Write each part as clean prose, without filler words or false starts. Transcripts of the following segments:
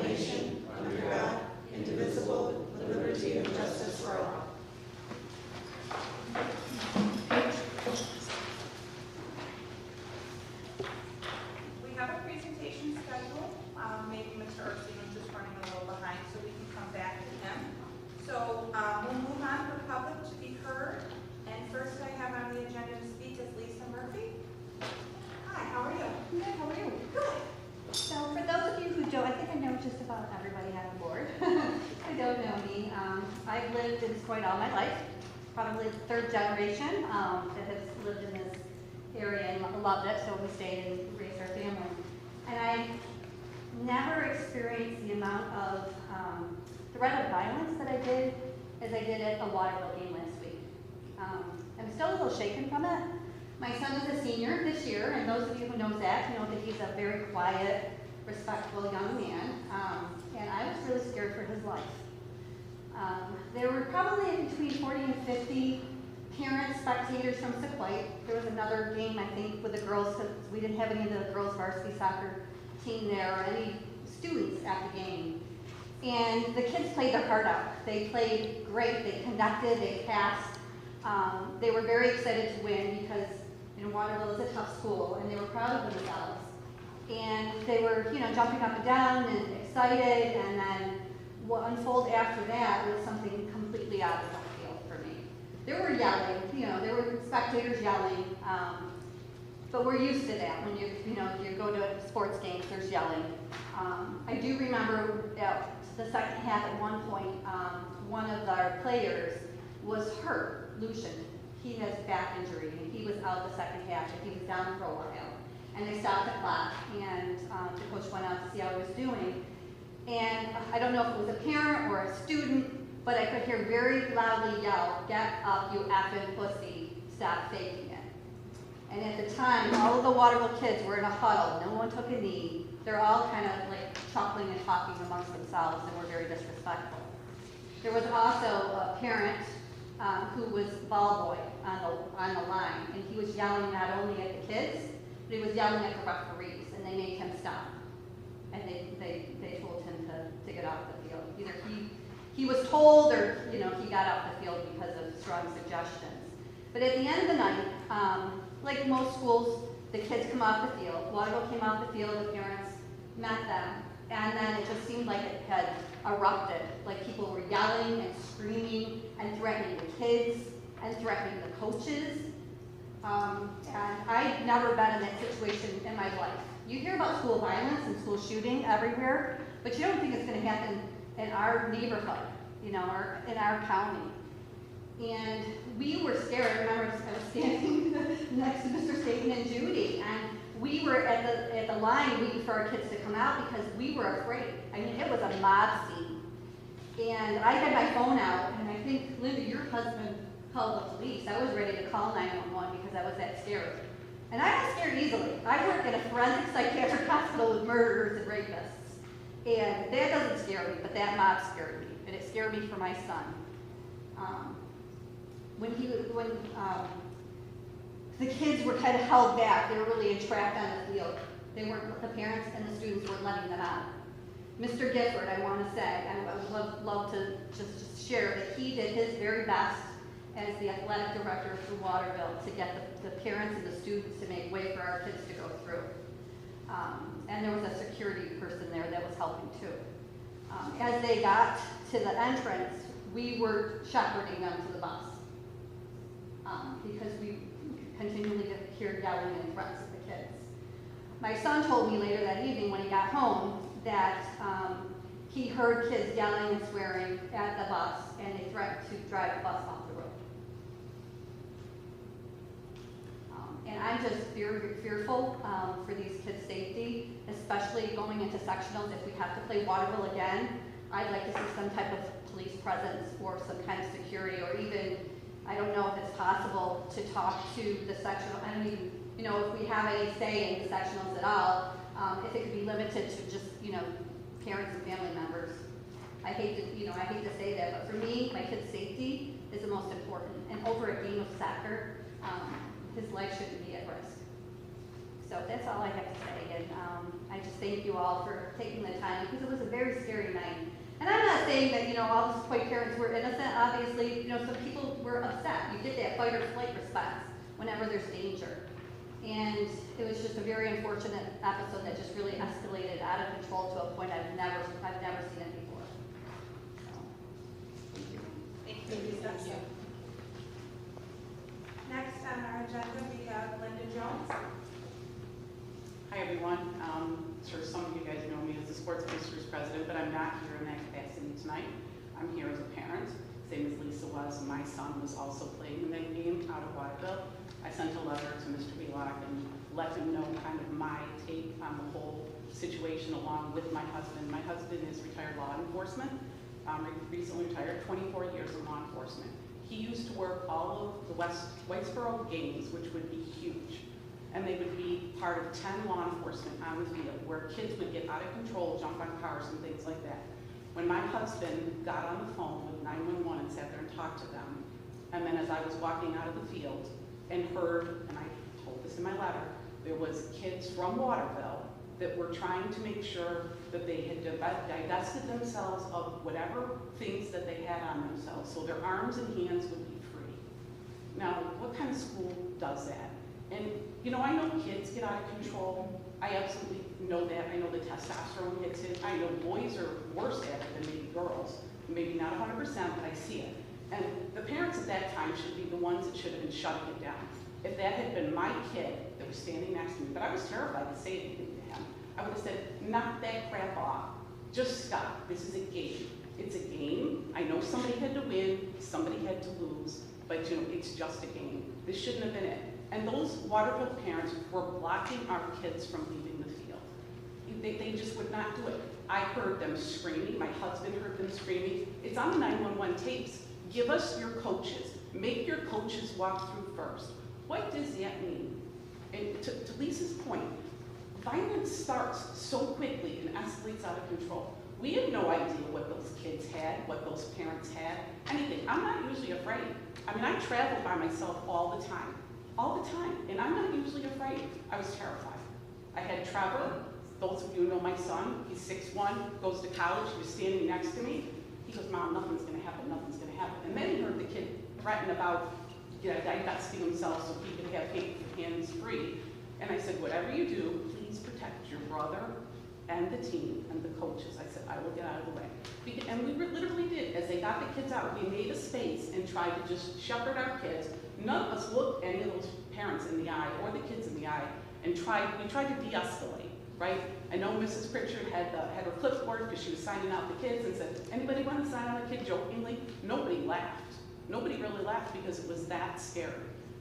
nation, under God, indivisible, with liberty and justice for all. We have a presentation scheduled. Maybe Mr. Ursula is just running a little behind, so we can come back to him. So we'll move on for public to be heard. And first I have on the agenda to speak is Lisa Murphy. Hi, how are you? Good, how are you? Good. So for those of you who don't, I think I know just about everybody on the board. Who don't know me, I've lived in Sauquoit all my life, probably the third generation that has lived in this area and loved it, so we stayed and raised our family. And I never experienced the amount of threat of violence that I did as I did at a Waterville game last week. I'm still a little shaken from it. My son is a senior this year, and those of you who know Zach know that he's a very quiet, respectful young man, and I was really scared for his life. There were probably between 40 and 50 parents, spectators from Sauquoit. There was another game, I think, with the girls, because we didn't have any of the girls' varsity soccer team there or any students at the game. And the kids played their heart out. They played great, they connected, they passed. They were very excited to win because Waterville is a tough school, and they were proud of themselves. And they were, jumping up and down and excited, and then what unfolded after that was something completely out of left field for me. There were yelling, there were spectators yelling, but we're used to that. When you go to sports games, there's yelling. I do remember the second half at one point, one of our players was hurt, Lucian. He has back injury, and he was out the second half, and he was down for a while. And they stopped the clock, and the coach went out to see how he was doing. And I don't know if it was a parent or a student, but I could hear very loudly yell, "Get up, you effing pussy, stop faking it." And at the time, all of the Waterville kids were in a huddle. No one took a knee. They're all kind of like chuckling and talking amongst themselves, and were very disrespectful. There was also a parent who was ball boy on the line, and he was yelling not only at the kids, but he was yelling at the referees, and they made him stop. And they told him to get off the field. Either he was told, or he got off the field because of strong suggestions. But at the end of the night, like most schools, the kids come off the field. Waterville came off the field, the parents met them, and then it just seemed like it had erupted. Like people were yelling and screaming and threatening the kids and threatening the coaches. And I've never been in that situation in my life. You hear about school violence and school shooting everywhere, but you don't think it's going to happen in our neighborhood, or in our county. And we were scared. I remember I was standing next to Mr. Staten and Judy, and we were at the line waiting for our kids to come out because we were afraid. I mean, it was a mob scene. And I had my phone out, and I think, Linda, your husband called the police. I was ready to call 911 because I was that scared. And I get scared easily. I work at a forensic psychiatric hospital with murderers and rapists. And that doesn't scare me, but that mob scared me. And it scared me for my son. When the kids were kind of held back, they were really entrapped on the field. The parents and the students weren't letting them out. Mr. Gifford, I want to say, I would love to just share that he did his very best as the athletic director for Waterville to get the parents and the students to make way for our kids to go through. And there was a security person there that was helping too. As they got to the entrance, we were shepherding them to the bus because we continually heard yelling and threats at the kids. My son told me later that evening when he got home that he heard kids yelling and swearing at the bus, and they threatened to drive the bus off the road. And I'm just fearful for these kids' safety, especially going into sectionals. If we have to play Waterville again, I'd like to see some type of police presence or some kind of security, or even, I don't know if it's possible to talk to the sectional. I don't even, if we have any say in the sectionals at all, if it could be limited to just, parents and family members. I hate to say that, but for me, my kid's safety is the most important. And over a game of soccer, his life shouldn't be at risk. So that's all I have to say. And I just thank you all for taking the time, because it was a very scary night. And I'm not saying that, all the Sauquoit parents were innocent. Obviously, some people were upset. You get that fight or flight response whenever there's danger. And it was just a very unfortunate episode that just really escalated out of control to a point I've never seen it before. So, thank you. Thank you, Lisa. Next on our agenda, we have Linda Jones. Hi, everyone. Sure some of you guys know me as the sports boosters president, but I'm not here in that capacity tonight. I'm here as a parent, same as Lisa was. My son was also playing in that game out of Waterville. I sent a letter to Mr. Wheelock and let him know kind of my take on the whole situation along with my husband. My husband is retired law enforcement, recently retired, 24 years in law enforcement. He used to work all of the Whitesboro games, which would be huge. And they would be part of 10 law enforcement on the field where kids would get out of control, jump on cars and things like that. When my husband got on the phone with 911 and sat there and talked to them, and then as I was walking out of the field and heard, and I told this in my letter, there was kids from Waterville that were trying to make sure that they had divested themselves of whatever things that they had on themselves, so their arms and hands would be free. Now, what kind of school does that? And, I know kids get out of control. I absolutely know that. I know the testosterone hits it. I know boys are worse at it than maybe girls. Maybe not 100%, but I see it. And the parents at that time should be the ones that should have been shutting it down. If that had been my kid that was standing next to me, but I was terrified to say anything to him, I would have said, knock that crap off. Just stop. This is a game. It's a game. I know somebody had to win, somebody had to lose, but it's just a game. This shouldn't have been it. And those Waterville parents were blocking our kids from leaving the field. They just would not do it. I heard them screaming. My husband heard them screaming. It's on the 911 tapes. Give us your coaches. Make your coaches walk through first. What does that mean? And to Lisa's point, violence starts so quickly and escalates out of control. We have no idea what those kids had, what those parents had, anything. I'm not usually afraid. I travel by myself all the time, and I'm not usually afraid. I was terrified. I had Trevor, those of you who know my son, he's 6'1", goes to college, he was standing next to me. He goes, Mom, nothing's gonna happen, nothing's gonna happen. And then he heard the kid threaten about divesting himself so he could have hands free. And I said, whatever you do, please protect your brother and the team and the coaches. I said, I will get out of the way. And we literally did. As they got the kids out, we made a space and tried to just shepherd our kids. None of us looked any of those parents in the eye or the kids in the eye, and we tried to de-escalate, right? I know Mrs. Pritchard had her clipboard because she was signing out the kids and said, anybody want to sign out a kid jokingly? Nobody laughed. Nobody really laughed because it was that scary.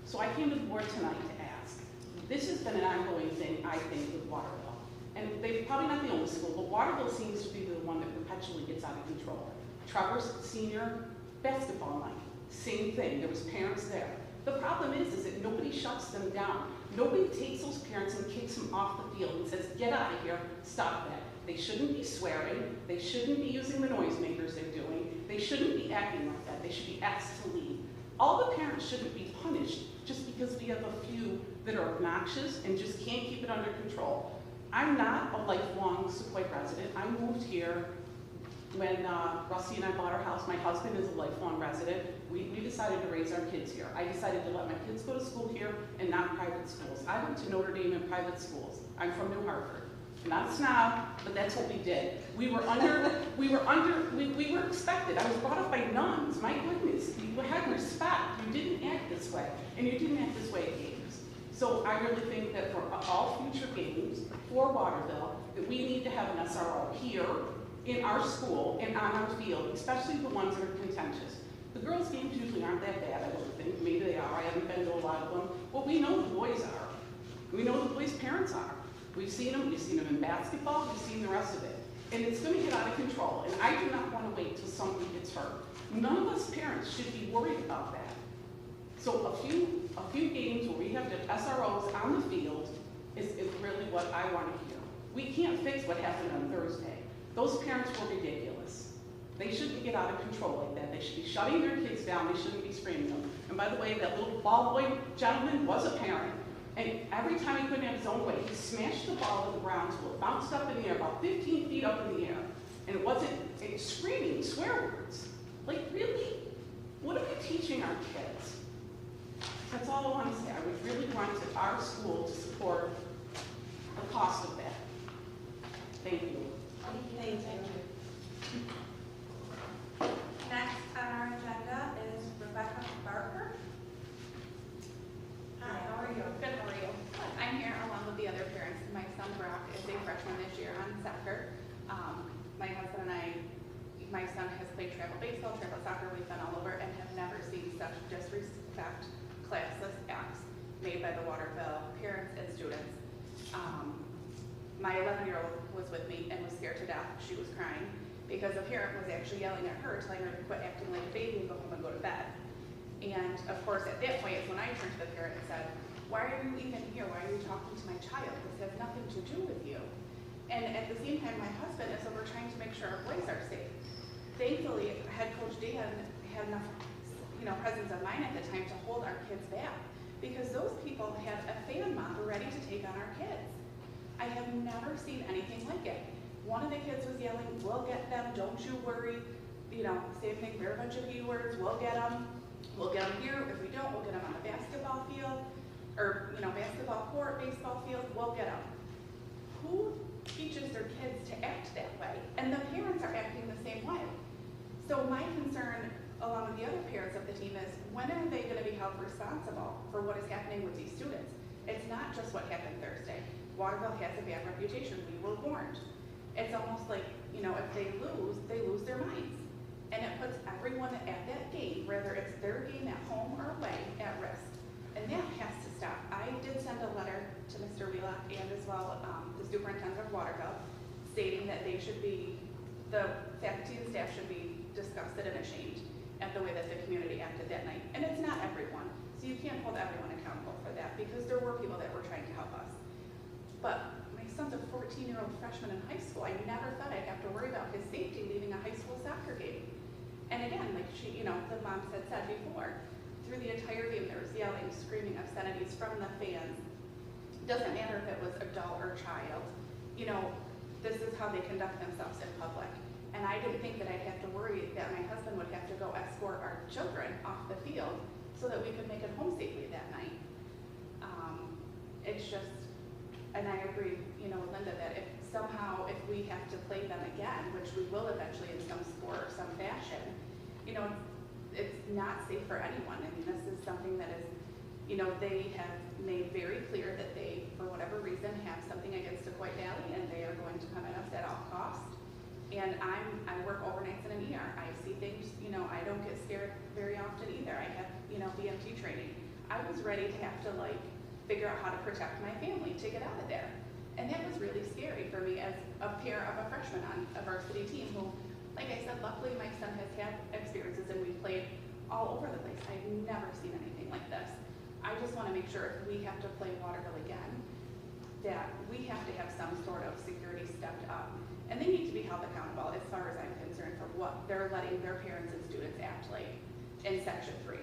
So I came to the board tonight to ask. This has been an ongoing thing, I think, with Waterville. And they're probably not the only school, but Waterville seems to be the one that perpetually gets out of control. Trevor's senior basketball night, same thing. There was parents there. The problem is that nobody shuts them down. Nobody takes those parents and kicks them off the field and says, get out of here, stop that. They shouldn't be swearing. They shouldn't be using the noisemakers they're doing. They shouldn't be acting like that. They should be asked to leave. All the parents shouldn't be punished just because we have a few that are obnoxious and just can't keep it under control. I'm not a lifelong Sauquoit resident. I moved here when Rusty and I bought our house. My husband is a lifelong resident. We decided to raise our kids here. I decided to let my kids go to school here and not private schools. I went to Notre Dame in private schools. I'm from New Hartford. Not a snob, but that's what we did. We were expected. I was brought up by nuns. My goodness, you had respect. You didn't act this way, and you didn't act this way at games. So I really think that for all future games for Waterville, that we need to have an SRO here in our school and on our field, especially the ones that are contentious. The girls' games usually aren't that bad, I don't think. Maybe they are. I haven't been to a lot of them. But we know the boys are. We know the boys' parents are. We've seen them in basketball, we've seen the rest of it. And it's going to get out of control, and I do not want to wait till somebody gets hurt. None of us parents should be worried about that. So a few games where we have the SROs on the field is really what I want to hear. We can't fix what happened on Thursday. Those parents were ridiculous. They shouldn't get out of control like that. They should be shutting their kids down. They shouldn't be screaming them. And by the way, that little ball boy gentleman was a parent. And every time he couldn't have his own way, he smashed the ball at the ground till it bounced up in the air, about 15 feet up in the air. And it wasn't screaming swear words. Like, really? What are we teaching our kids? That's all I want to say. I would really want our school to support the cost of that. Thank you. Thank you. Next on our agenda is Rebecca Barker. Hi, how are you? Good, how are you? I'm here along with the other parents. My son Brock is a freshman this year on soccer. My husband and I, my son has played travel baseball, travel soccer, we've been all over and have never seen such disrespect, classless acts made by the Waterville parents and students. My 11-year-old was with me and was scared to death. She was crying because a parent was actually yelling at her, telling her to quit acting like a baby and go home and go to bed. And of course, at that point is when I turned to the parent and said, why are you even here? Why are you talking to my child? This has nothing to do with you. And at the same time, my husband is over trying to make sure our boys are safe. Thankfully, head coach Dan had enough, presence of mind at the time to hold our kids back because those people had a fan mob ready to take on our kids. I have never seen anything like it. One of the kids was yelling, we'll get them, don't you worry. Same thing, they're a bunch of E-words, we'll get them. We'll get them here. If we don't, we'll get them on the basketball field or, basketball court, baseball field, we'll get them. Who teaches their kids to act that way? And the parents are acting the same way. So my concern, along with the other parents of the team, is when are they going to be held responsible for what is happening with these students? It's not just what happened Thursday. Waterville has a bad reputation. We were warned. It's almost like, if they lose their minds. And it puts everyone at that game, whether it's their game at home or away, at risk. And that has to stop. I did send a letter to Mr. Wheelock and as well the superintendent of Waterville stating that the faculty and staff should be disgusted and ashamed at the way that the community acted that night. And it's not everyone, so you can't hold everyone accountable for that because there were people that were trying to help us. But my son's a 14-year-old freshman in high school. I never thought I'd have to worry about his safety leaving a high school soccer game. And again, like the moms had said before, through the entire game there was yelling, screaming, obscenities from the fans. Doesn't matter if it was adult or child. This is how they conduct themselves in public. And I didn't think that I'd have to worry that my husband would have to go escort our children off the field so that we could make it home safely that night. It's just, and I agree, with Linda, that if we have to play them again, which we will eventually in some sport or some fashion, it's not safe for anyone. I mean, this is something that is, they have made very clear that they, for whatever reason, have something against Sauquoit Valley and they are going to come at us at all costs. And I work overnights in an ER. I see things, I don't get scared very often either. I have, BMT training. I was ready to have to figure out how to protect my family to get out of there. And that was really scary for me as a parent of a freshman on a varsity team who, like I said, luckily my son has had experiences and we've played all over the place. I've never seen anything like this. I just want to make sure if we have to play Waterville again, that we have to have some sort of security stepped up. And they need to be held accountable as far as I'm concerned for what they're letting their parents and students act like in Section 3.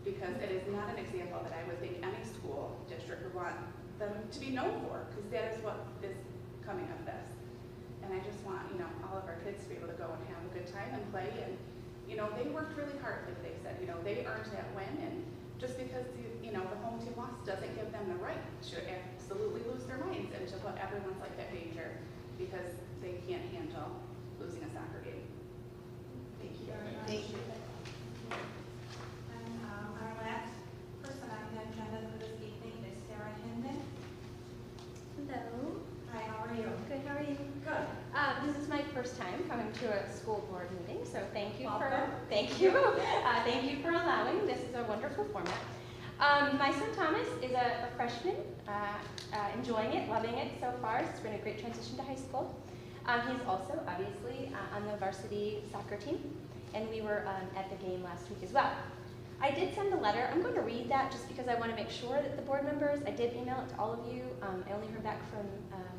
Because it is not an example that I would think any school district would want them to be known for, because that is what is coming of this. And I just want, all of our kids to be able to go and have a good time and play. And, they worked really hard, like they said, they earned that win. And just because, the home team loss doesn't give them the right to absolutely lose their minds and to put everyone's life at danger because they can't handle losing a soccer game. Thank you very much. Thank you. And our last person on the agenda for this evening is Sarah Hinman. Hello. Hi, how are you? Good, how are you? Good. This is my first time coming to a school board meeting, so thank you Welcome. thank you for allowing. This is a wonderful format. My son Thomas is a freshman, enjoying it, loving it so far. It's been a great transition to high school. He's also obviously on the varsity soccer team, and we were at the game last week as well. I did send a letter. I'm going to read that just because I want to make sure that the board members, I did email it to all of you. I only heard back from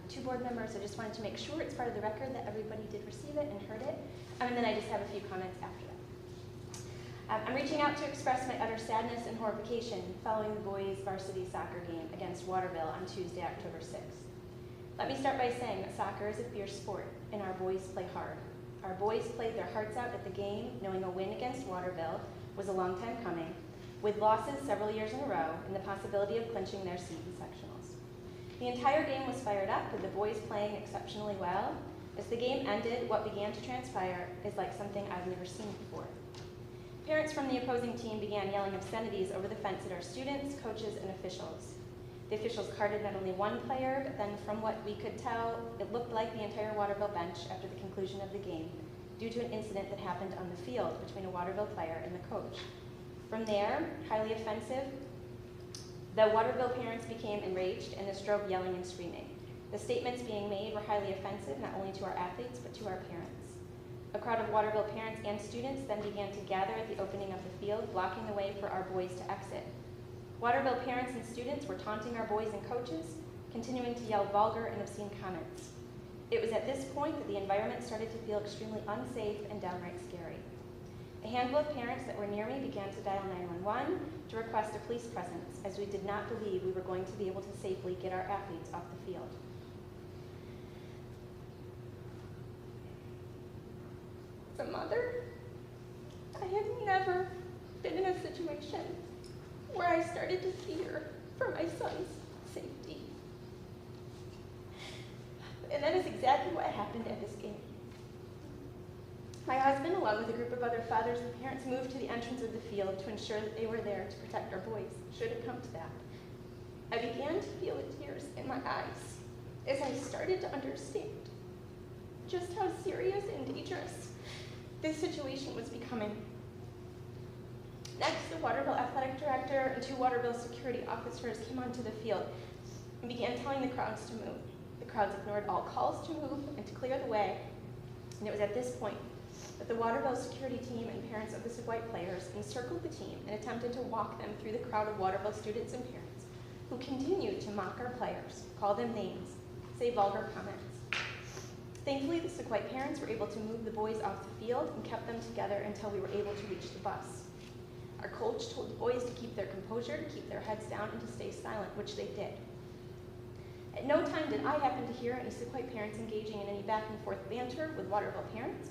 2 board members. I just wanted to make sure it's part of the record that everybody did receive it and heard it. And then I just have a few comments after that. I'm reaching out to express my utter sadness and horrification following the boys' varsity soccer game against Waterville on Tuesday, October 6th. Let me start by saying that soccer is a fierce sport, and our boys play hard. Our boys played their hearts out at the game, knowing a win against Waterville was a long time coming, with losses several years in a row and the possibility of clinching their seat in sectionals. The entire game was fired up, with the boys playing exceptionally well. As the game ended, what began to transpire is like something I've never seen before. Parents from the opposing team began yelling obscenities over the fence at our students, coaches, and officials. The officials carded not only one player, but then from what we could tell, it looked like the entire Waterville bench after the conclusion of the game, due to an incident that happened on the field between a Waterville player and the coach. From there, highly offensive, the Waterville parents became enraged and strove yelling and screaming. The statements being made were highly offensive, not only to our athletes, but to our parents. A crowd of Waterville parents and students then began to gather at the opening of the field, blocking the way for our boys to exit. Waterville parents and students were taunting our boys and coaches, continuing to yell vulgar and obscene comments. It was at this point that the environment started to feel extremely unsafe and downright scary. A handful of parents that were near me began to dial 911 to request a police presence, as we did not believe we were going to be able to safely get our athletes off the field. As a mother, I have never been in a situation where I started to fear for my son's safety. And that is exactly what happened at this game. My husband, along with a group of other fathers and parents, moved to the entrance of the field to ensure that they were there to protect our boys, should it come to that. I began to feel the tears in my eyes as I started to understand just how serious and dangerous this situation was becoming. Next, the Waterville athletic director and 2 Waterville security officers came onto the field and began telling the crowds to move. The crowds ignored all calls to move and to clear the way, and it was at this point that the Waterville security team and parents of the Sauquoit players encircled the team and attempted to walk them through the crowd of Waterville students and parents, who continued to mock our players, call them names, say vulgar comments. Thankfully, the Sauquoit parents were able to move the boys off the field and kept them together until we were able to reach the bus. Our coach told the boys to keep their composure, to keep their heads down, and to stay silent, which they did. At no time did I happen to hear any Sauquoit parents engaging in any back and forth banter with Waterville parents,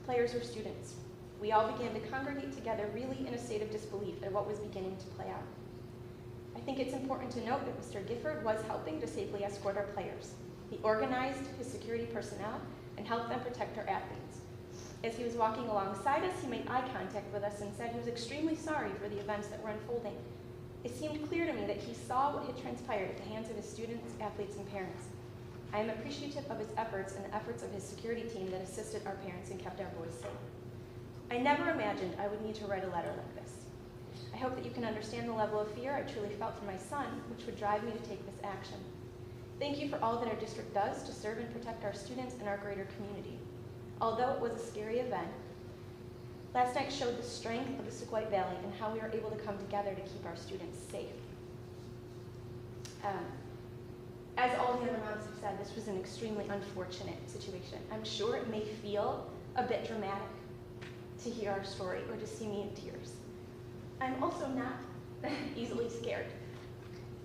players, or students. We all began to congregate together, really in a state of disbelief at what was beginning to play out. I think it's important to note that Mr. Gifford was helping to safely escort our players. He organized his security personnel and helped them protect our athletes. As he was walking alongside us, he made eye contact with us and said he was extremely sorry for the events that were unfolding. It seemed clear to me that he saw what had transpired at the hands of his students, athletes, and parents. I am appreciative of his efforts and the efforts of his security team that assisted our parents and kept our boys safe. I never imagined I would need to write a letter like this. I hope that you can understand the level of fear I truly felt for my son, which would drive me to take this action. Thank you for all that our district does to serve and protect our students and our greater community. Although it was a scary event, last night showed the strength of the Sauquoit Valley and how we are able to come together to keep our students safe. As all the other moms have said, this was an extremely unfortunate situation. I'm sure it may feel a bit dramatic to hear our story or to see me in tears. I'm also not easily scared.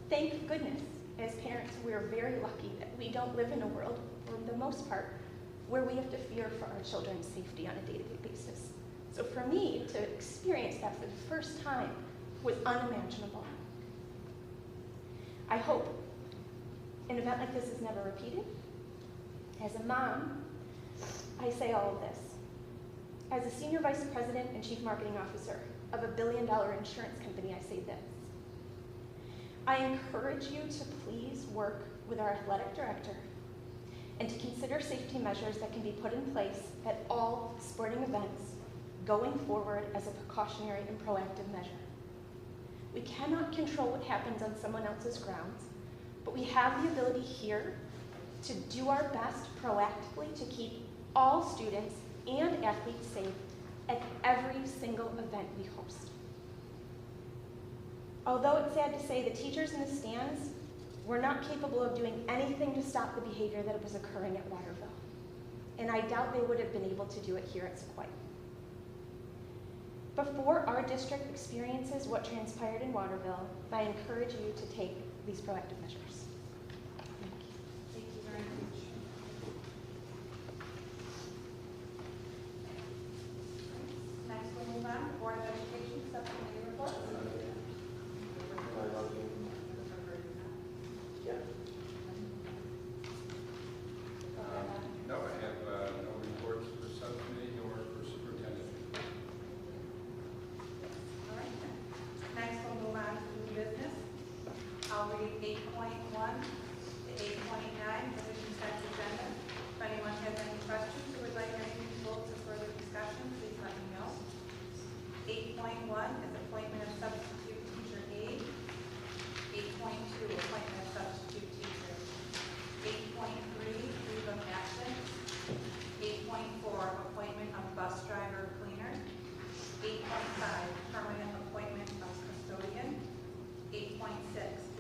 Thank goodness, as parents, we are very lucky that we don't live in a world, for the most part, where we have to fear for our children's safety on a day-to-day basis. So for me to experience that for the first time was unimaginable. I hope an event like this is never repeated. As a mom, I say all of this. As a senior vice president and chief marketing officer of a billion-dollar insurance company, I say this. I encourage you to please work with our athletic director and to consider safety measures that can be put in place at all sporting events going forward as a precautionary and proactive measure. We cannot control what happens on someone else's grounds, but we have the ability here to do our best proactively to keep all students and athletes safe at every single event we host. Although it's sad to say, the teachers in the stands were not capable of doing anything to stop the behavior that was occurring at Waterville. And I doubt they would have been able to do it here at Sauquoit. Before our district experiences what transpired in Waterville, I encourage you to take these proactive measures. Thank you very much. Next, we'll move on to Board of Education subcommittee reports. No, I have no reports for subcommittee nor for superintendent. All right. Next, we'll move on to new business. I'll read 8.1 to 8.9 for the consent agenda. If anyone has any questions or would like anything to vote to further discussion, please let me know. 8.1 is appointment of substitute teacher aide. 8.2, appointment of substitute teacher. 8.3, leave of absence. 8.4, appointment of bus driver cleaner. 8.5, permanent appointment of custodian. 8.6,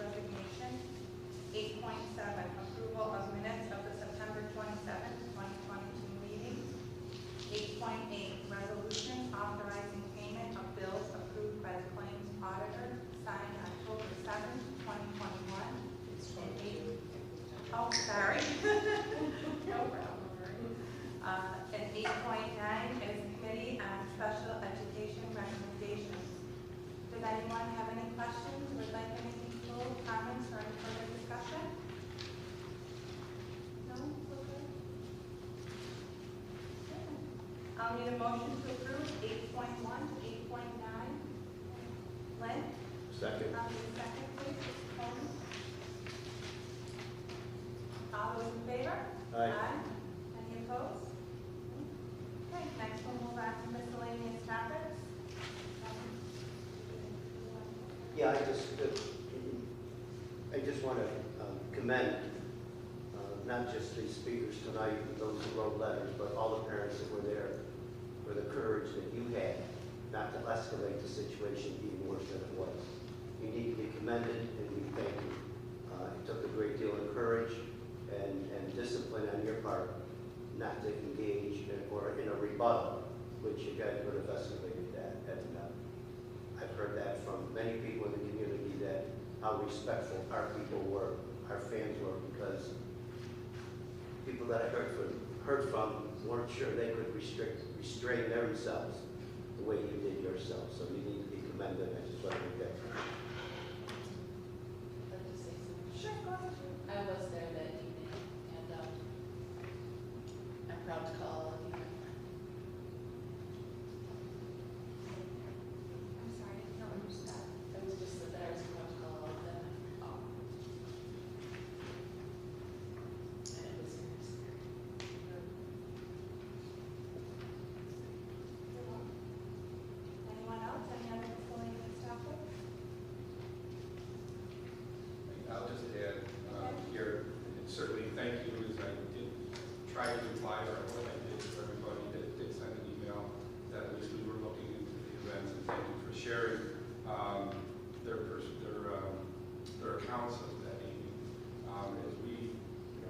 resignation. 8.7, approval of minutes of the September 27, 2022 meeting. 8.8, resolution authorizing payment of bills approved by the claims auditor, signed October 7, 2021. And 8, oh, sorry. No problem. And 8.9 is committee on special education recommendations. Does anyone have any questions, or would like anything to vote, comments, or any further discussion? No? Okay. I'll need a motion to approve 8.1 to 8.9. Lynn? Second. I'll need a second, please. Tony? All those in favor? Aye. Any opposed? Okay, next we'll move on to miscellaneous topics. Yeah, I just want to commend not just the speakers tonight, and those who wrote letters, but all the parents that were there for the courage that you had not to escalate the situation even worse than it was. You need to be commended, and we thank you. It took a great deal of courage and discipline on your part not to engage or in a rebuttal, which you guys would have escalated that. And I've heard that from many people in the community, that how respectful our people were, our fans were, because people that I heard from weren't sure they could restrain themselves the way you did yourself. So you need to be commended. I just want to make that clear. I'd like to say something. Sure, go ahead. I was there that evening, and I'm proud to call you my friend. I'm sorry, I don't understand. It was just that I was proud to call them my friend. And it was serious. Anyone else? Any other miscellaneous topics? I'll just add here, and certainly thank you, as I did try to reply, or what I did for everybody that did send an email, that at least we were looking into the events, and thank you for sharing their accounts of that evening. As we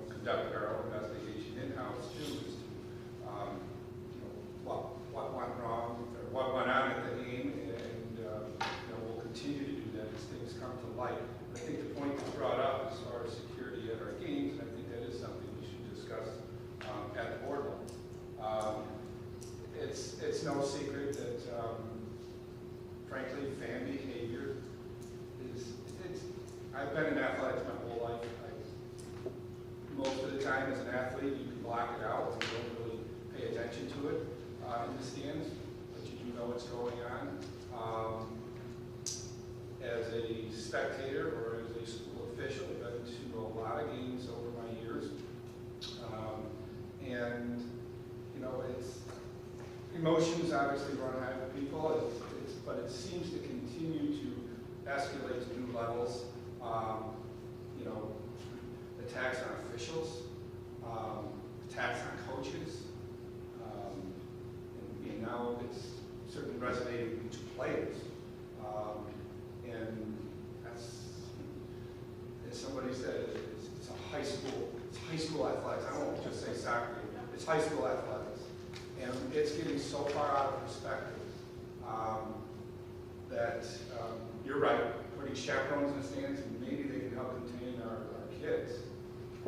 conducted our own investigation in-house too, as to what went wrong, or what went on at the game, and we'll continue to do that as things come to light. I think the point that's brought up as far as security at our games, and I think that is something we should discuss at the board level. It's no secret that, frankly, fan behavior I've been in athletics my whole life. Most of the time as an athlete, you can block it out and you don't really pay attention to it in the stands, but you do know what's going on. As a spectator or as a school official, I've been to a lot of games over my years. And, it's emotions obviously run high with people, but it seems to continue to escalate to new levels. Attacks on officials, attacks on coaches, and now it's certainly resonating to players. And that's, as somebody said, it's high school athletics. I won't just say soccer, it's high school athletics. And it's getting so far out of perspective that you're right, putting chaperones in the stands, and maybe they can help contain our kids.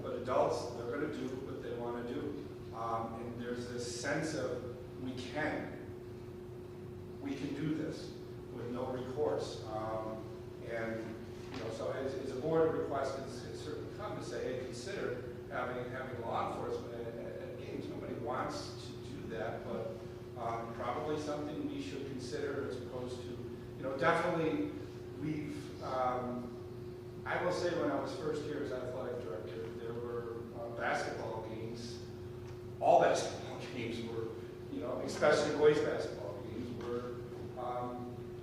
But adults, they're going to do what they want to do. And there's this sense of we can do this with no recourse. And so as a board request has certainly come to say, hey, consider having law enforcement at games. Nobody wants to do that, but probably something we should consider as opposed to, definitely we've, I will say when I was first here as athletic director, there were basketball games, all basketball games were, especially boys basketball games were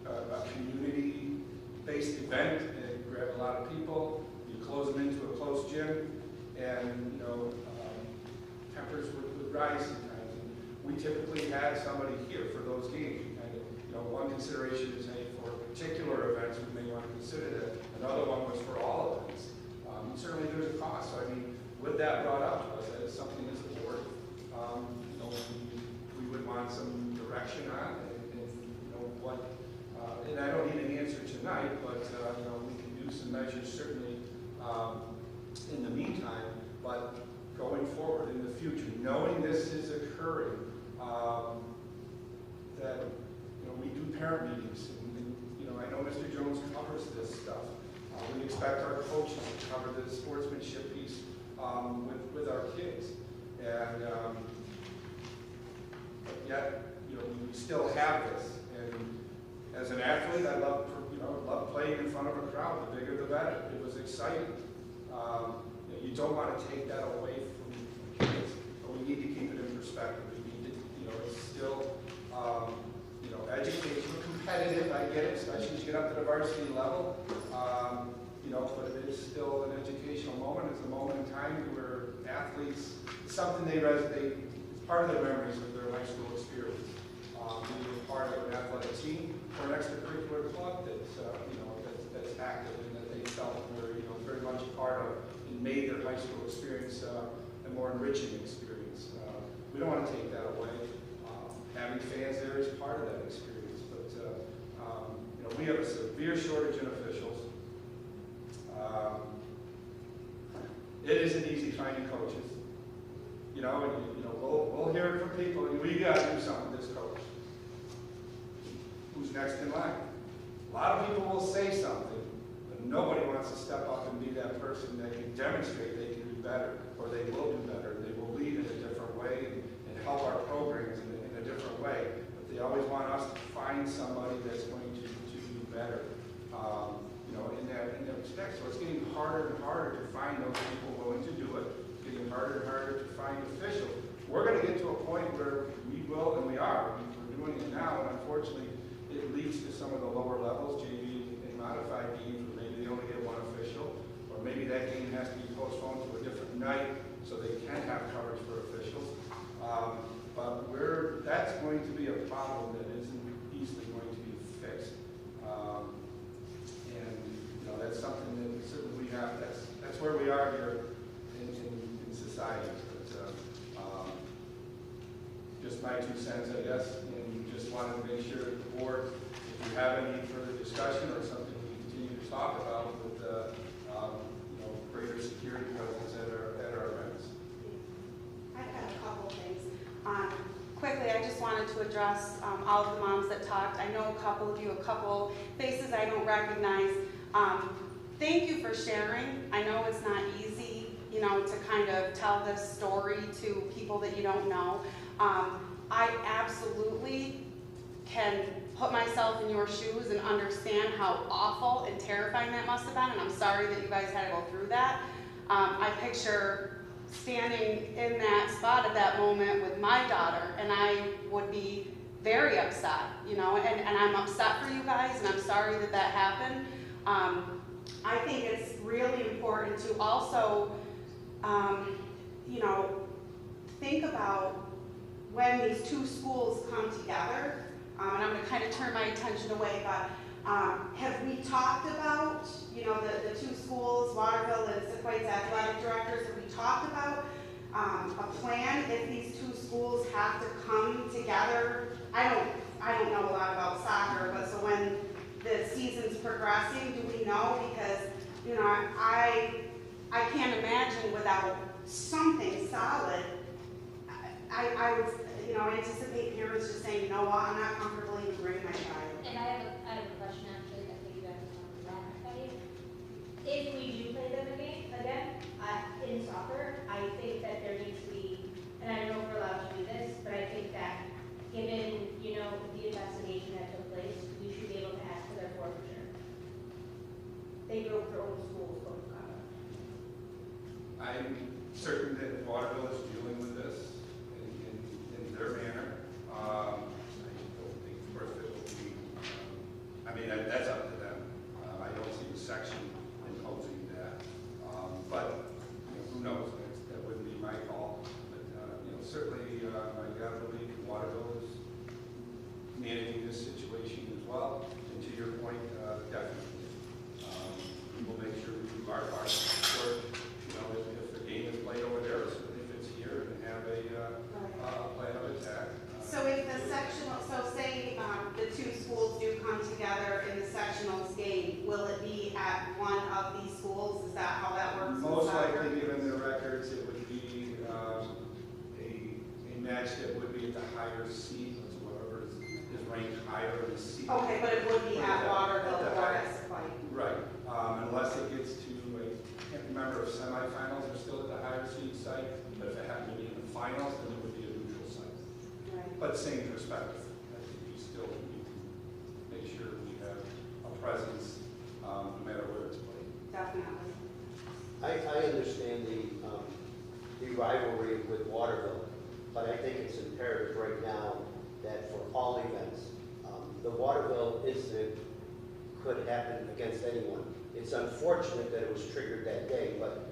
a community-based event. It grabbed a lot of people. You close them into a closed gym, and tempers would rise sometimes. And we typically had somebody here for those games. And one consideration is, hey, for particular events, we may want to consider that. Another one was for all events. Certainly, there's a cost. So, with that brought up to us, that is something as a board, we would want some direction on, and what. And I don't need an answer tonight, but we can do some measures certainly in the meantime. But going forward in the future, knowing this is occurring, that we do parent meetings, and I know Mr. Jones covers this stuff. We expect our coaches to cover the sportsmanship piece with our kids, and but yet we still have this. And as an athlete, I love playing in front of a crowd. The bigger, the better. It was exciting. You don't want to take that away from kids, but we need to keep it in perspective. We need to, it's still, education, competitive. I get it, especially as you get up to the varsity level. But it is still an educational moment. It's a moment in time where athletes, it's something they resonate. It's part of their memories of their high school experience. Being part of an athletic team or an extracurricular club that's active and that they felt were very much a part of and made their high school experience a more enriching experience. We don't want to take that away. Having fans there is part of that experience, but we have a severe shortage in officials. It isn't easy finding coaches. We'll hear it from people, and we got to do something with this coach. Who's next in line? A lot of people will say something, but nobody wants to step up and be that person that can demonstrate they can do better, or they will do better. They will lead in a different way and help our programs in a different way. But they always want us to find somebody that's going to do better. In that respect. So it's getting harder and harder to find those people willing to do it. It's getting harder and harder to find officials. We're going to get to a point where we will, and we are. We're doing it now, and unfortunately, it leads to some of the lower levels, JV and modified games, where maybe they only get one official, or maybe that game has to be postponed to a different night so they can have coverage for officials. But that's going to be a problem that isn't easily going to be fixed. That's something that certainly we have. That's where we are here in society. But just my 2 cents, I guess. And just wanted to make sure that the board, if you have any further discussion or something we continue to talk about with greater security presence at our events. I have a couple things. Quickly, I just wanted to address all of the moms that talked. I know a couple of you, a couple faces I don't recognize. Thank you for sharing. I know it's not easy, to kind of tell this story to people that you don't know. I absolutely can put myself in your shoes and understand how awful and terrifying that must have been, and I'm sorry that you guys had to go through that. I picture standing in that spot at that moment with my daughter, and I would be very upset, and I'm upset for you guys, and I'm sorry that that happened. I think it's really important to also, think about when these two schools come together, and I'm going to kind of turn my attention away, but have we talked about, the two schools, Waterville and Sauquoit's athletic directors, have we talked about a plan if these two schools have to come together? I don't I don't know a lot about soccer, but so when the season's progressing, do we know? Because, you know, I can't imagine without something solid. I would, you know, anticipate parents just saying, you know what, I'm not comfortable even bringing my child. And I have a question actually that maybe that's on that. If we do play them again, in soccer, I think that there needs to be, and I don't know if we're allowed to do this, but I think that given, you know, the investigation that took place, we should be able to ask for their forfeiture. They broke their own school's code of conduct. I'm certain that Waterville is dealing with this in their manner. I don't think, of course, it will be, I mean, that's up to them. I don't see the section imposing that. But you know, who knows? That wouldn't be my call. But you know, certainly, I gotta believe Waterville is managing this situation as well. And to your point, definitely, we will make sure we do our part. Or, you know, if the game is played over there, or if it's here, and have a plan of attack. So if the sectional, so say the two schools do come together in the sectionals game, will it be at one of these schools? Is that how that works? Most likely, given the records, it would be a match that would be at the higher seed, whoever is ranked higher in the seed. Okay, but it would be at Waterville or at Sauquoit. Right, unless it gets to, I can't remember if semifinals are still at the higher seed site, but if it happened to be in the finals, then it would be a neutral site. Right. But same perspective, I think we still need to make sure we have a presence, no matter where it's played. Definitely. I understand the rivalry with Waterville, but I think it's imperative right now that for all events, the Waterville incident could happen against anyone. It's unfortunate that it was triggered that day, but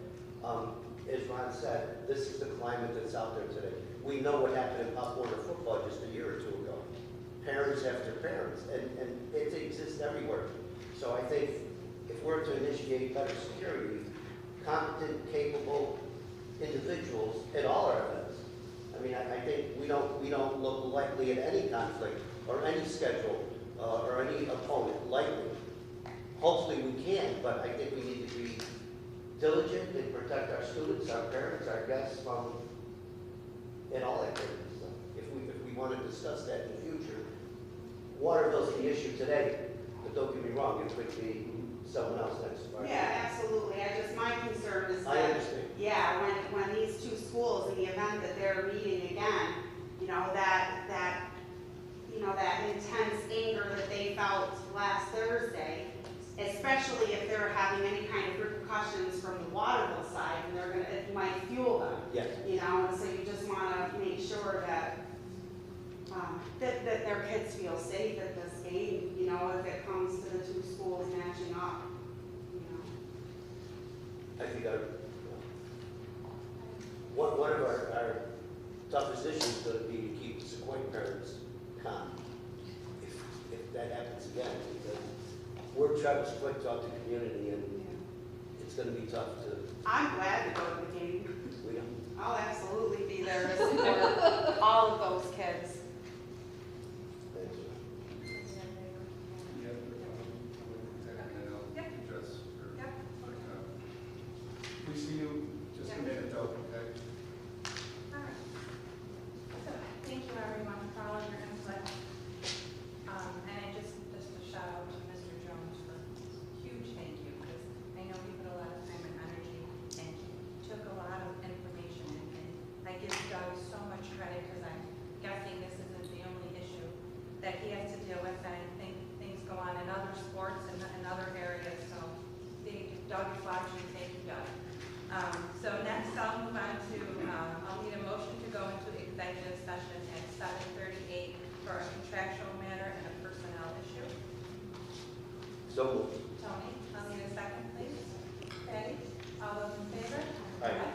as Ron said, this is the climate that's out there today. We know what happened in Pop Warner football just a year or two ago. Parents after parents, and it exists everywhere. So I think if we're to initiate better security, competent, capable individuals at all our events. I mean, I think we don't look likely at any conflict or any schedule or any opponent lightly. Hopefully we can, but I think we need to be diligent and protect our students, our parents, our guests from in all activities. So if we want to discuss that in the future, Waterville's the issue today, but don't get me wrong, it could be someone else next Friday. Yeah, absolutely. My concern is I that, understand. yeah, when these two schools, in the event that they're meeting again, you know, that intense anger that they felt last Thursday, especially if they're having any kind of repercussions from the Waterville side, and it might fuel them. Yes. You know, and so you just want to make sure that that their kids feel safe at this game. You know, if it comes to the two schools matching up. You know. I think one of our toughest issues is going to be to keep Sauquoit parents calm if that happens again, because we're trying to split out the community, and it's going to be tough to. I'm glad to go to the game. We don't. I'll absolutely be there to support all of those kids. Thank you. Yeah, and then I'll address her. Yep. We see you just a minute though, okay? All right. So, thank you everyone for all of your input. And I just a shout out to Mr. Jones for a huge thank you, because I know he put a lot of time and energy, and he took a lot of information, and I give Doug so much credit, because I'm guessing this isn't the only issue that he has to deal with, and I think things go on in other sports and in other areas, so Doug is watching, thank you, Doug. So next I'll move on to, I'll need a motion to go into executive session at 7:38 for a contractual matter and a personnel issue. So moved. Tony, I'll need a second, please. Patty, all those in favor? Aye.